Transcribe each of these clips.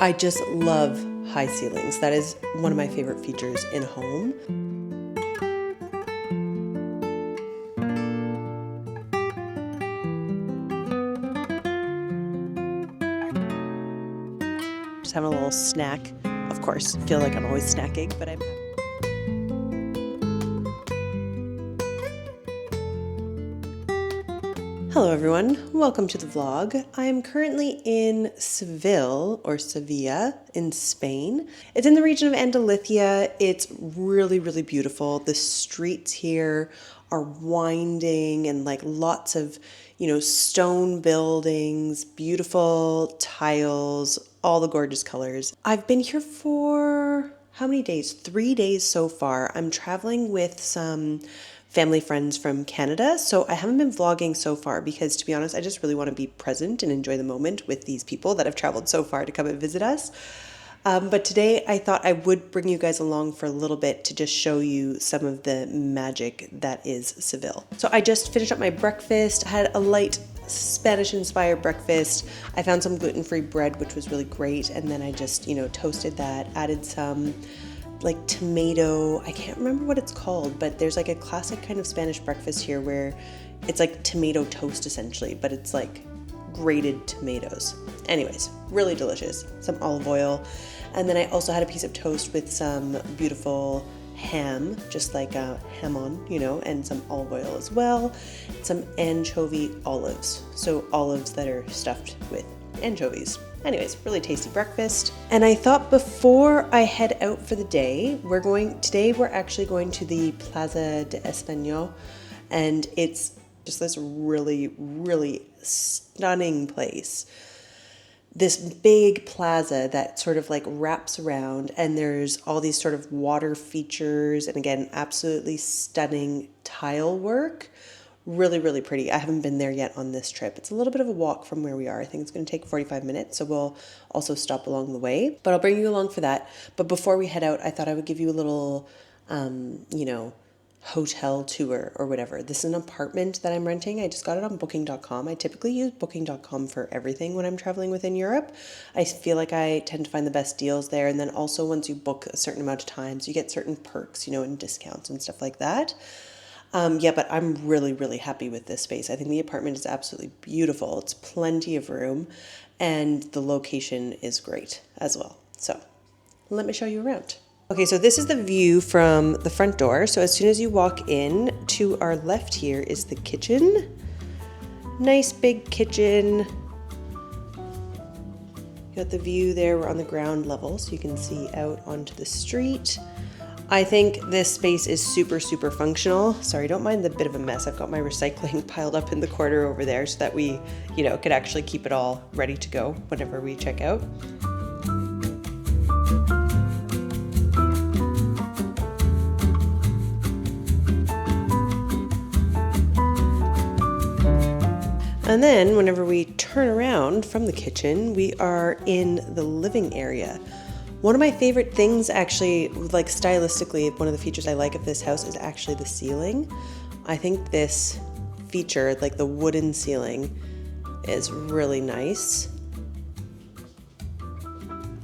I just love high ceilings. That is one of my favorite features in a home. Just having a little snack. Of course, feel like I'm always snacking, but I'm happy. Hello everyone, welcome to the vlog. I am currently in Seville, or Sevilla, in Spain. It's in the region of Andalusia. It's really, really beautiful. The streets here are winding and like lots of, stone buildings, beautiful tiles, all the gorgeous colors. I've been here for how many days? 3 days so far. I'm traveling with some family friends from Canada, so I haven't been vlogging so far because, to be honest, I just really want to be present and enjoy the moment with these people that have traveled so far to come and visit us. But today I thought I would bring you guys along for a little bit to just show you some of the magic that is Seville. So I just finished up my breakfast. I had a light Spanish-inspired breakfast. I found some gluten-free bread, which was really great, and then I just, toasted that, added some like tomato, I can't remember what it's called, but there's like a classic kind of Spanish breakfast here where it's like tomato toast essentially, but it's like grated tomatoes. Anyways, really delicious. Some olive oil. And then I also had a piece of toast with some beautiful ham, just like a ham on, and some olive oil as well. Some anchovy olives. So olives that are stuffed with anchovies. Anyways, really tasty breakfast. And I thought before I head out for the day, today we're actually going to the Plaza de España, and it's just this really, really stunning place. This big plaza that sort of like wraps around, and there's all these sort of water features, and again, absolutely stunning tile work. Really, really pretty. I haven't been there yet on this trip. It's a little bit of a walk from where we are. I think it's going to take 45 minutes, so we'll also stop along the way. But I'll bring you along for that. But before we head out, I thought I would give you a little, hotel tour or whatever. This is an apartment that I'm renting. I just got it on booking.com. I typically use booking.com for everything when I'm traveling within Europe. I feel like I tend to find the best deals there. And then also once you book a certain amount of times, you get certain perks, and discounts and stuff like that. But I'm really, really happy with this space. I think the apartment is absolutely beautiful. It's plenty of room, and the location is great as well. So let me show you around. Okay, so this is the view from the front door. So as soon as you walk in, to our left here is the kitchen. Nice big kitchen. You got the view there. We're on the ground level, so you can see out onto the street. I think this space is super, super functional. Sorry, don't mind the bit of a mess. I've got my recycling piled up in the corner over there so that we, could actually keep it all ready to go whenever we check out. And then whenever we turn around from the kitchen, we are in the living area. One of my favorite things, actually, like stylistically, one of the features I like of this house is actually the ceiling. I think this feature, like the wooden ceiling, is really nice.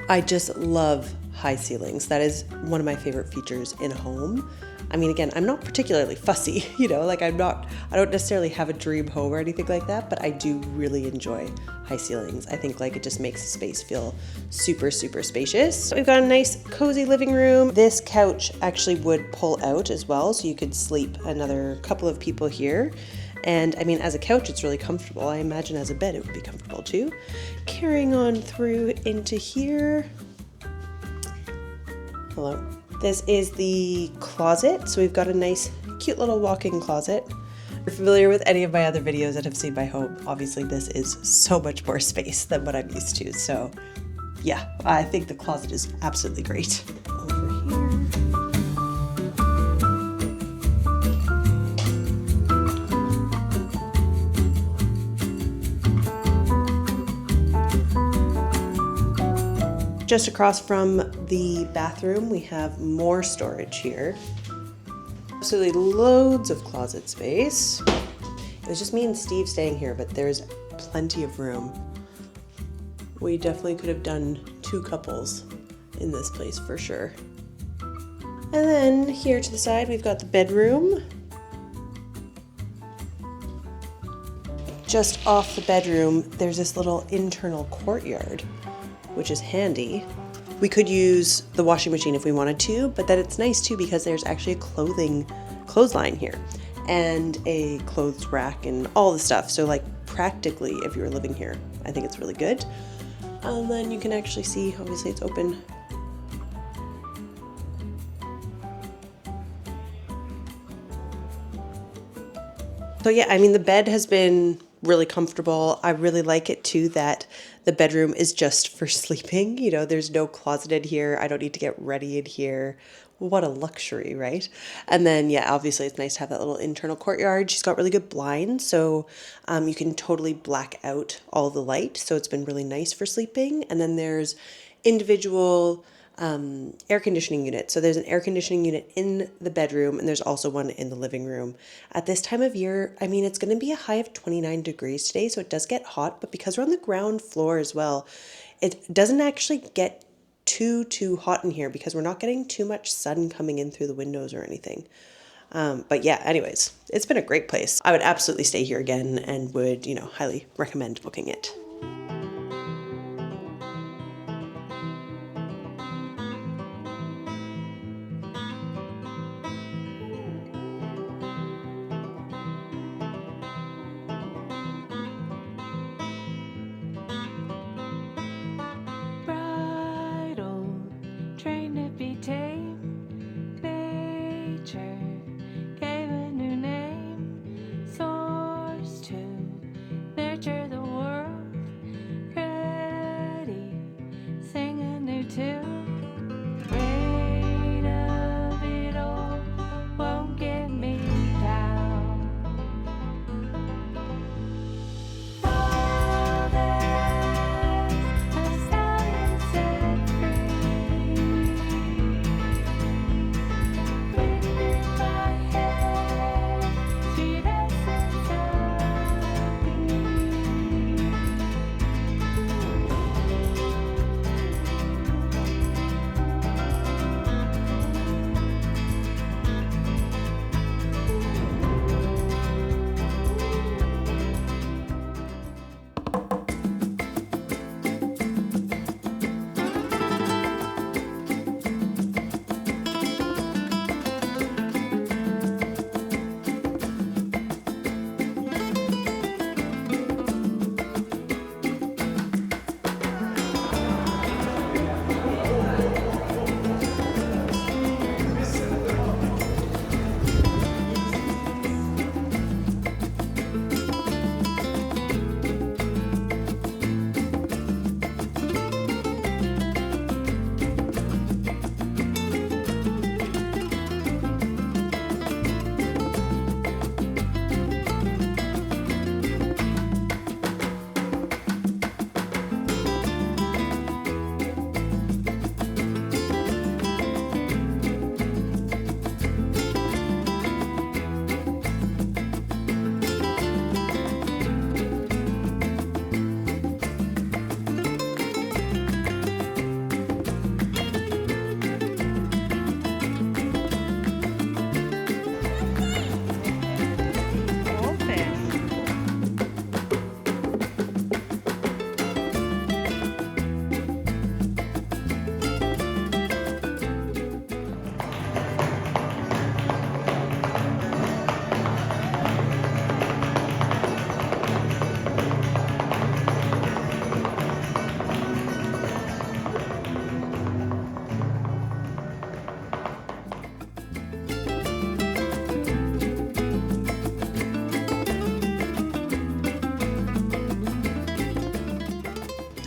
I just love high ceilings. That is one of my favorite features in a home. I mean, again, I'm not particularly fussy, I don't necessarily have a dream home or anything like that, but I do really enjoy high ceilings. I think it just makes the space feel super, super spacious. So we've got a nice cozy living room. This couch actually would pull out as well, so you could sleep another couple of people here. And I mean, as a couch, it's really comfortable. I imagine as a bed, it would be comfortable too. Carrying on through into here. Hello. This is the closet. So we've got a nice, cute little walk-in closet. If you're familiar with any of my other videos that have seen my home, obviously this is so much more space than what I'm used to. So yeah, I think the closet is absolutely great. Over here. Just across from the bathroom, we have more storage here. Absolutely loads of closet space. It was just me and Steve staying here, but there's plenty of room. We definitely could have done two couples in this place for sure. And then here to the side, we've got the bedroom. Just off the bedroom, there's this little internal courtyard, which is handy. We could use the washing machine if we wanted to, but then it's nice too because there's actually a clothesline here and a clothes rack and all the stuff. So like practically, if you were living here, I think it's really good. And then you can actually see, obviously it's open. So yeah, I mean, the bed has been really comfortable. I really like it too that the bedroom is just for sleeping. You know, there's no closeted here. I don't need to get ready in here. What a luxury, right? And then, yeah, obviously it's nice to have that little internal courtyard. She's got really good blinds, so you can totally black out all the light. So it's been really nice for sleeping. And then there's individual air conditioning unit. So there's an air conditioning unit in the bedroom and there's also one in the living room. At this time of year, I mean, it's going to be a high of 29 degrees today, so it does get hot, but because we're on the ground floor as well, it doesn't actually get too hot in here because we're not getting too much sun coming in through the windows or anything. But yeah, anyways, it's been a great place. I would absolutely stay here again and would, highly recommend booking it.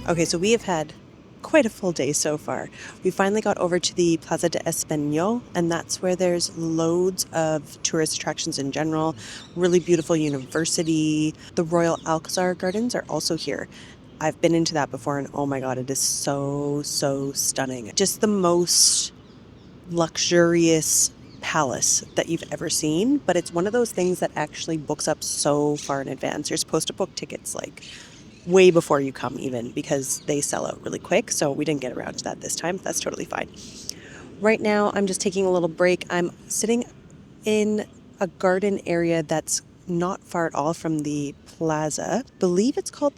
Okay, so we have had quite a full day so far. We finally got over to the Plaza de España, and that's where there's loads of tourist attractions in general. Really beautiful university. The Royal Alcazar Gardens are also here. I've been into that before, and oh my god, it is so stunning. Just the most luxurious palace that you've ever seen, but it's one of those things that actually books up so far in advance. You're supposed to book tickets like way before you come even, because they sell out really quick. So we didn't get around to that this time. That's totally fine. Right now, I'm just taking a little break. I'm sitting in a garden area that's not far at all from the plaza. I believe it's called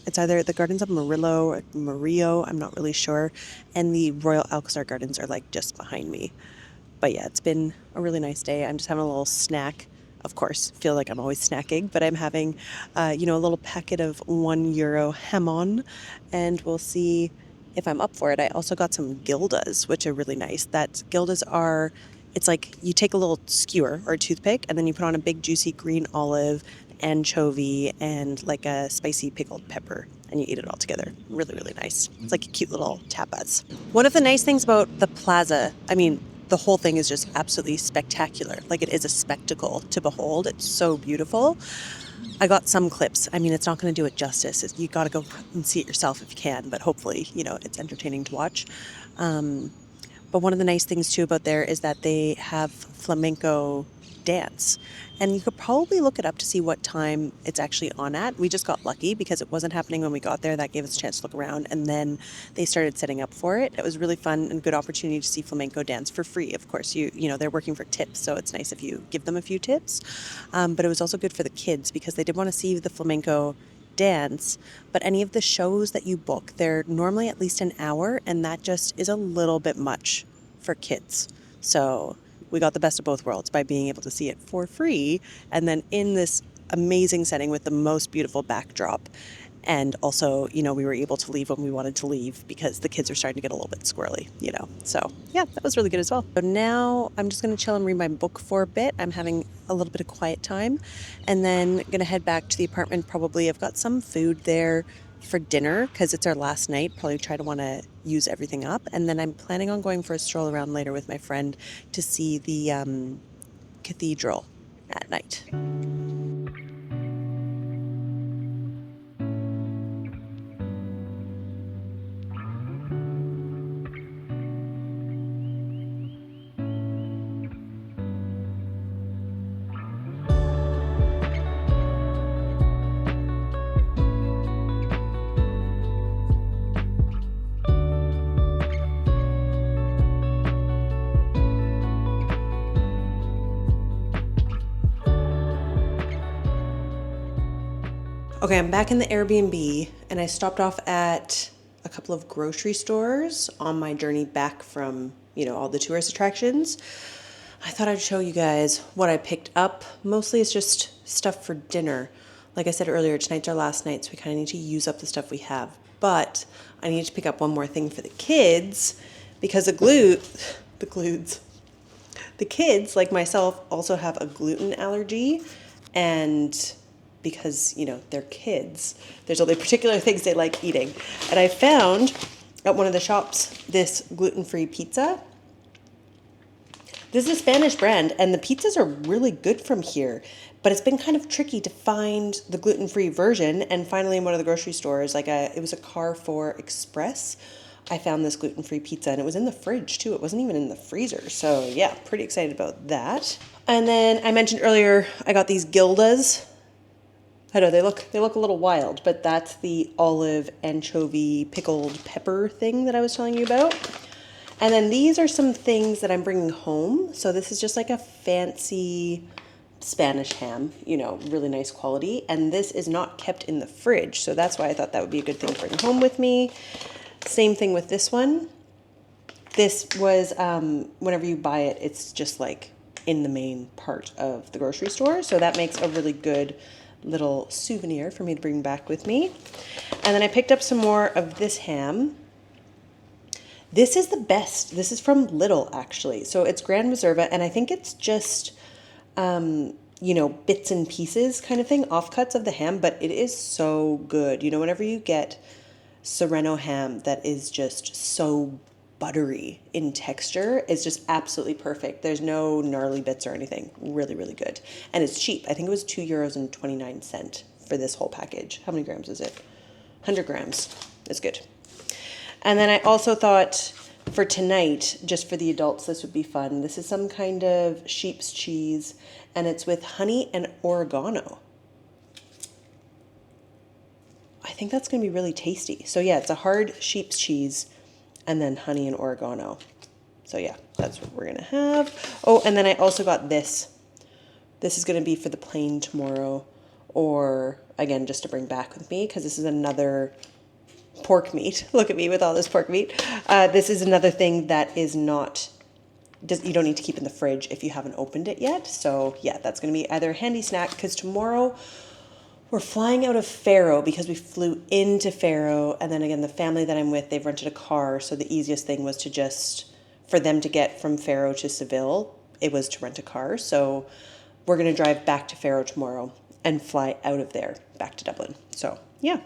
it's either the Gardens of Murillo or Murillo, I'm not really sure. And the Royal Alcazar Gardens are like just behind me. But yeah, it's been a really nice day. I'm just having a little snack. Of course, feel like I'm always snacking, but I'm having, a little packet of €1 hamon, and we'll see if I'm up for it. I also got some gildas, which are really nice. It's like you take a little skewer or a toothpick, and then you put on a big juicy green olive, anchovy, and like a spicy pickled pepper, and you eat it all together. Really, really nice. It's like a cute little tapas. One of the nice things about the plaza, the whole thing is just absolutely spectacular. Like, it is a spectacle to behold. It's so beautiful. I got some clips. It's not going to do it justice. You got to go and see it yourself if you can, but hopefully, it's entertaining to watch. But one of the nice things too about there is that they have flamenco dance. And you could probably look it up to see what time it's actually on at. We just got lucky because it wasn't happening when we got there. That gave us a chance to look around, and then they started setting up for it. It was really fun and good opportunity to see flamenco dance for free. Of course, they're working for tips, so it's nice if you give them a few tips. But it was also good for the kids because they did want to see the flamenco dance, but any of the shows that you book, they're normally at least an hour, and that just is a little bit much for kids. So we got the best of both worlds by being able to see it for free, and then in this amazing setting with the most beautiful backdrop. And also, we were able to leave when we wanted to leave because the kids are starting to get a little bit squirrely, So, yeah, that was really good as well. So now I'm just going to chill and read my book for a bit. I'm having a little bit of quiet time, and then going to head back to the apartment probably. I've got some food there for dinner because it's our last night. Probably try to want to use everything up. And then I'm planning on going for a stroll around later with my friend to see the cathedral at night. Okay, I'm back in the Airbnb, and I stopped off at a couple of grocery stores on my journey back from, all the tourist attractions. I thought I'd show you guys what I picked up. Mostly it's just stuff for dinner. Like I said earlier, tonight's our last night, so we kind of need to use up the stuff we have. But I need to pick up one more thing for the kids because the kids, like myself, also have a gluten allergy, and because, they're kids, there's only particular things they like eating. And I found at one of the shops this gluten-free pizza. This is a Spanish brand, and the pizzas are really good from here, but it's been kind of tricky to find the gluten-free version. And finally, in one of the grocery stores, it was a Carrefour Express, I found this gluten-free pizza, and it was in the fridge too. It wasn't even in the freezer. So yeah, pretty excited about that. And then I mentioned earlier, I got these gildas. I know they look a little wild, but that's the olive anchovy pickled pepper thing that I was telling you about. And then these are some things that I'm bringing home. So this is just like a fancy Spanish ham, really nice quality. And this is not kept in the fridge, so that's why I thought that would be a good thing to bring home with me. Same thing with this one. This was, whenever you buy it, it's just like in the main part of the grocery store. So that makes a really good little souvenir for me to bring back with me. And then I picked up some more of this ham. This is the best. This is from Lidl, actually. So it's Grand Reserva, and I think it's just, bits and pieces kind of thing, offcuts of the ham, but it is so good. Whenever you get Serrano ham that is just so buttery in texture, it's just absolutely perfect. There's no gnarly bits or anything. Really, really good. And it's cheap. I think it was €2.29 for this whole package. How many grams is it? 100 grams. It's good. And then I also thought for tonight, just for the adults, this would be fun. This is some kind of sheep's cheese, and it's with honey and oregano. think that's going to be really tasty. So yeah, it's a hard sheep's cheese and then honey and oregano. So yeah, that's what we're going to have. Oh, and then I also got this. This is going to be for the plane tomorrow, or again, just to bring back with me, because this is another pork meat. Look at me with all this pork meat. This is another thing that is not, you don't need to keep in the fridge if you haven't opened it yet. So yeah, that's going to be either a handy snack, because tomorrow we're flying out of Faro because we flew into Faro. And then again, the family that I'm with, they've rented a car. So the easiest thing was to just, for them to get from Faro to Seville, it was to rent a car. So we're going to drive back to Faro tomorrow and fly out of there back to Dublin. So yeah,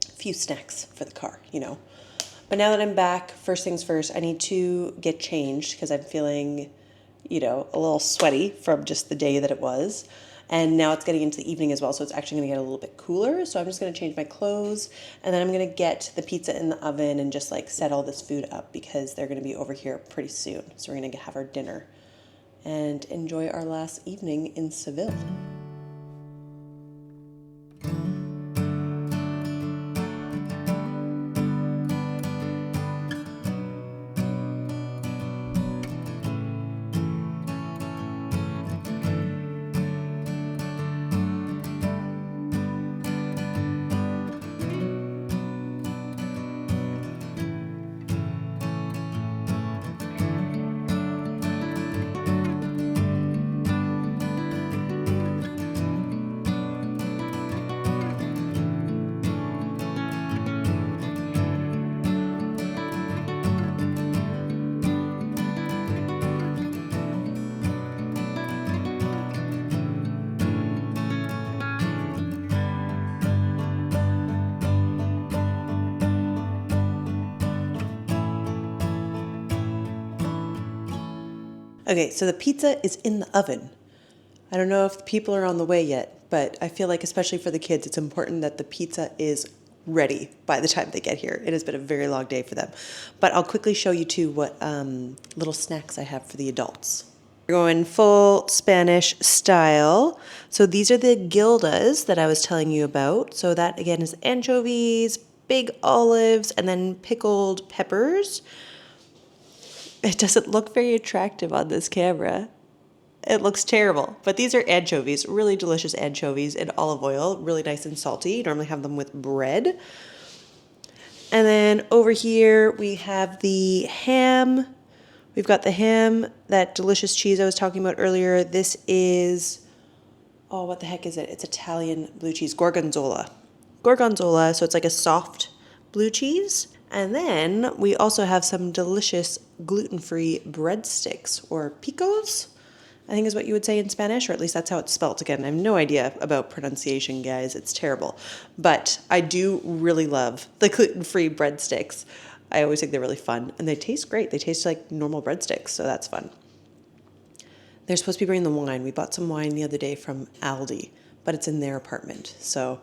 a few snacks for the car, you know. But now that I'm back, first things first, I need to get changed because I'm feeling, you know, a little sweaty from just the day that it was. And now it's getting into the evening as well, so it's actually going to get a little bit cooler. So I'm just going to change my clothes, and then I'm going to get the pizza in the oven and just like set all this food up because they're going to be over here pretty soon. So we're going to have our dinner and enjoy our last evening in Seville. Okay, so the pizza is in the oven. I don't know if the people are on the way yet, but I feel like especially for the kids, it's important that the pizza is ready by the time they get here. It has been a very long day for them. But I'll quickly show you too what little snacks I have for the adults. We're going full Spanish style. So these are the gildas that I was telling you about. So that again is anchovies, big olives, and then pickled peppers. It doesn't look very attractive on this camera. It looks terrible, but these are anchovies, really delicious anchovies in olive oil, really nice and salty. You normally have them with bread. And then over here we have the ham. We've got the ham, that delicious cheese I was talking about earlier. This is, oh, what the heck is it? It's Italian blue cheese, gorgonzola. Gorgonzola, so it's like a soft blue cheese. And then we also have some delicious gluten-free breadsticks, or picos, I think is what you would say in Spanish, or at least that's how it's spelt. Again, I have no idea about pronunciation, guys. It's terrible. But I do really love the gluten-free breadsticks. I always think they're really fun, and they taste great. They taste like normal breadsticks, so that's fun. They're supposed to be bringing the wine. We bought some wine the other day from Aldi, but it's in their apartment, so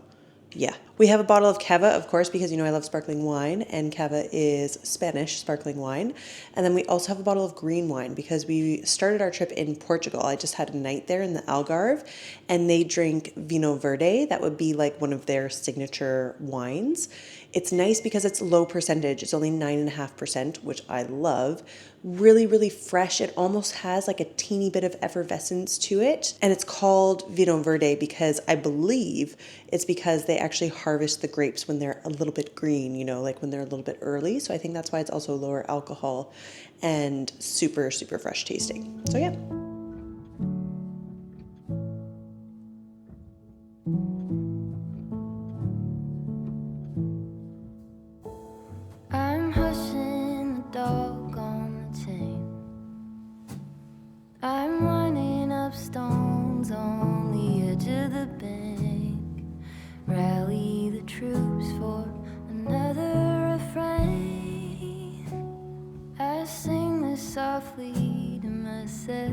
yeah. We have a bottle of cava, of course, because you know I love sparkling wine, and cava is Spanish sparkling wine. And then we also have a bottle of green wine because we started our trip in Portugal. I just had a night there in the Algarve, and they drink vino verde. That would be like one of their signature wines. It's nice because it's low percentage. It's only 9.5%, which I love. Really, really fresh. It almost has like a teeny bit of effervescence to it. And it's called Vino Verde because I believe it's because they actually harvest the grapes when they're a little bit green, you know, like when they're a little bit early. So I think that's why it's also lower alcohol and super, super fresh tasting. So yeah. I'm hushing the dog on the chain. I'm running up stones on the edge of the bank. Rally the troops for another refrain. I sing this softly to myself.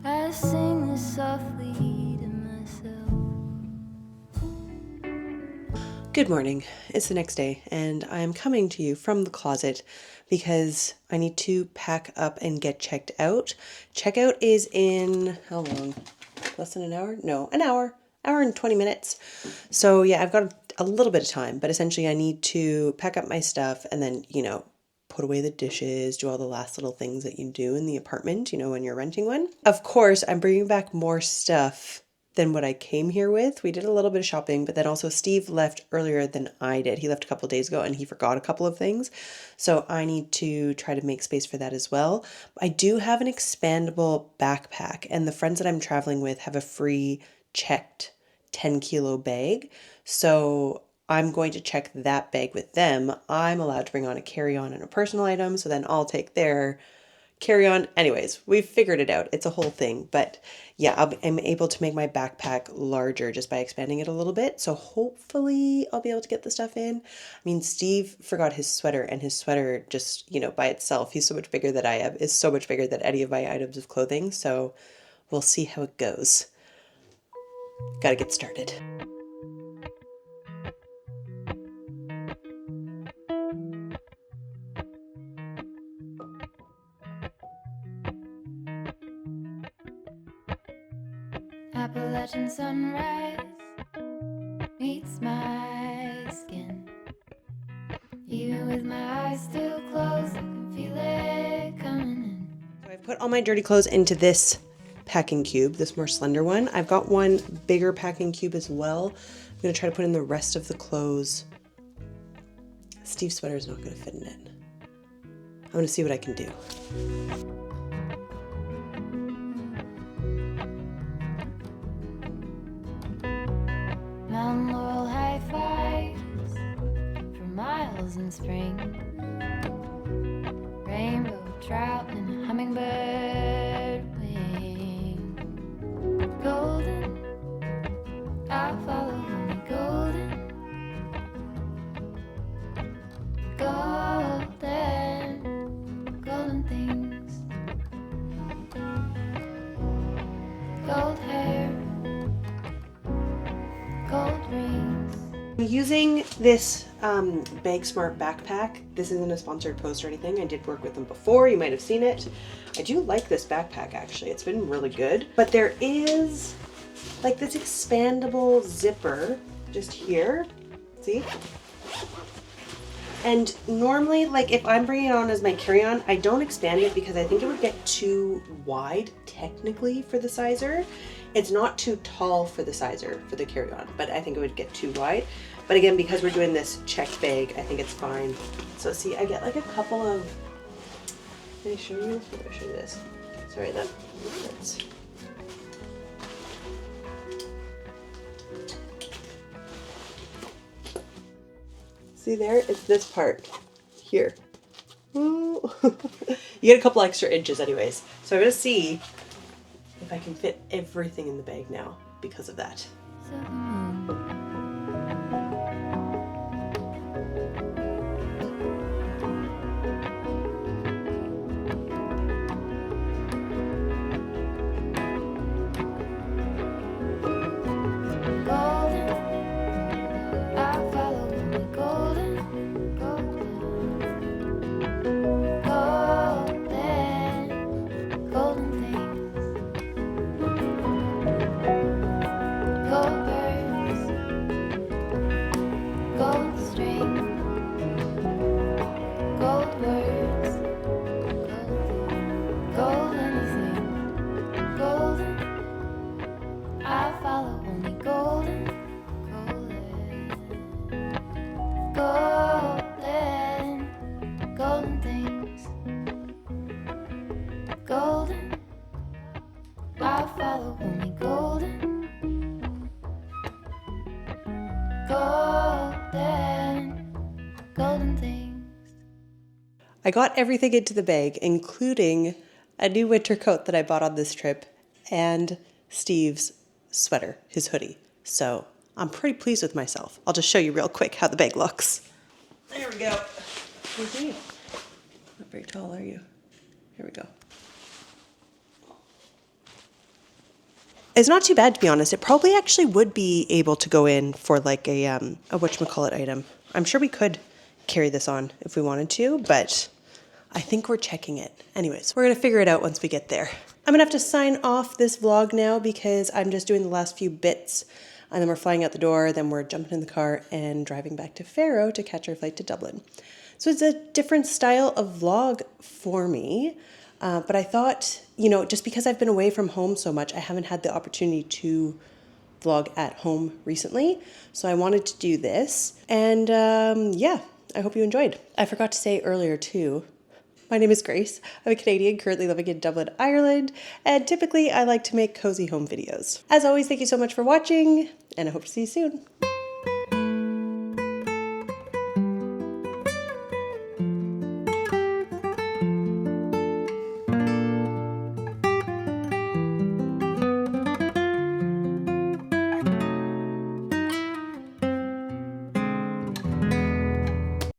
I sing this softly to myself. Good morning. It's the next day, and I'm coming to you from the closet because I need to pack up and get checked out. Checkout is in, how long? Less than an hour? No, an hour. hour and 20 minutes. So yeah, I've got a little bit of time, but essentially I need to pack up my stuff and then, put away the dishes, do all the last little things that you do in the apartment, when you're renting one. Of course, I'm bringing back more stuff than what I came here with. We did a little bit of shopping, but then also Steve left earlier than I did. He left a couple of days ago and he forgot a couple of things. So I need to try to make space for that as well. I do have an expandable backpack, and the friends that I'm traveling with have a free checked 10-kilo bag. So I'm going to check that bag with them. I'm allowed to bring on a carry-on and a personal item, so then I'll take their carry-on. Anyways, we've figured it out. It's a whole thing. But yeah, I'm able to make my backpack larger just by expanding it a little bit. So hopefully I'll be able to get the stuff in. I mean, Steve forgot his sweater, and his sweater just, by itself, he's so much bigger than I am, is so much bigger than any of my items of clothing. So we'll see how it goes. Gotta get started. Appalachian sunrise meets my skin. Even with my eyes still closed, I can feel it coming in. So I put all my dirty clothes into this packing cube, this more slender one. I've got one bigger packing cube as well. I'm gonna try to put in the rest of the clothes. Steve's sweater is not gonna fit in it. I'm gonna see what I can do. Mountain laurel high fives for miles in spring. Rainbow trout and a hummingbird wing. Golden, I'll follow only golden. Golden, golden things. Gold hair, gold rings. I'm using this Bag Smart backpack. This isn't a sponsored post or anything. I did work with them before. You might have seen it. I do like this backpack actually. It's been really good. But there is like this expandable zipper just here. See? And normally, like if I'm bringing it on as my carry-on, I don't expand it because I think it would get too wide technically for the sizer. It's not too tall for the sizer for the carry-on, but I think it would get too wide. But again, because we're doing this checked bag, I think it's fine. So see, I get like a couple of, can I show you? Let me show you this. Sorry, that's, see there? It's this part here. Ooh. You get a couple extra inches anyways. So I'm gonna see if I can fit everything in the bag now because of that. So the moon. Golden, I'll follow only golden, golden, golden, golden things. Gold birds, gold string, gold words, gold anything, golden. I follow only golden, golden, golden, golden things, golden. I follow only golden. Golden, golden things. I got everything into the bag, including a new winter coat that I bought on this trip and Steve's sweater, his hoodie. So I'm pretty pleased with myself. I'll just show you real quick how the bag looks. There we go. Where's you? Not very tall, are you? Here we go. It's not too bad, to be honest. It probably actually would be able to go in for like a whatchamacallit item. I'm sure we could carry this on if we wanted to, but I think we're checking it. Anyways, we're gonna figure it out once we get there. I'm gonna have to sign off this vlog now because I'm just doing the last few bits and then we're flying out the door, then we're jumping in the car and driving back to Faro to catch our flight to Dublin. So it's a different style of vlog for me, but I thought, just because I've been away from home so much, I haven't had the opportunity to vlog at home recently, so I wanted to do this, and yeah, I hope you enjoyed. I forgot to say earlier too, my name is Grace. I'm a Canadian currently living in Dublin, Ireland, and typically I like to make cozy home videos. As always, thank you so much for watching, and I hope to see you soon.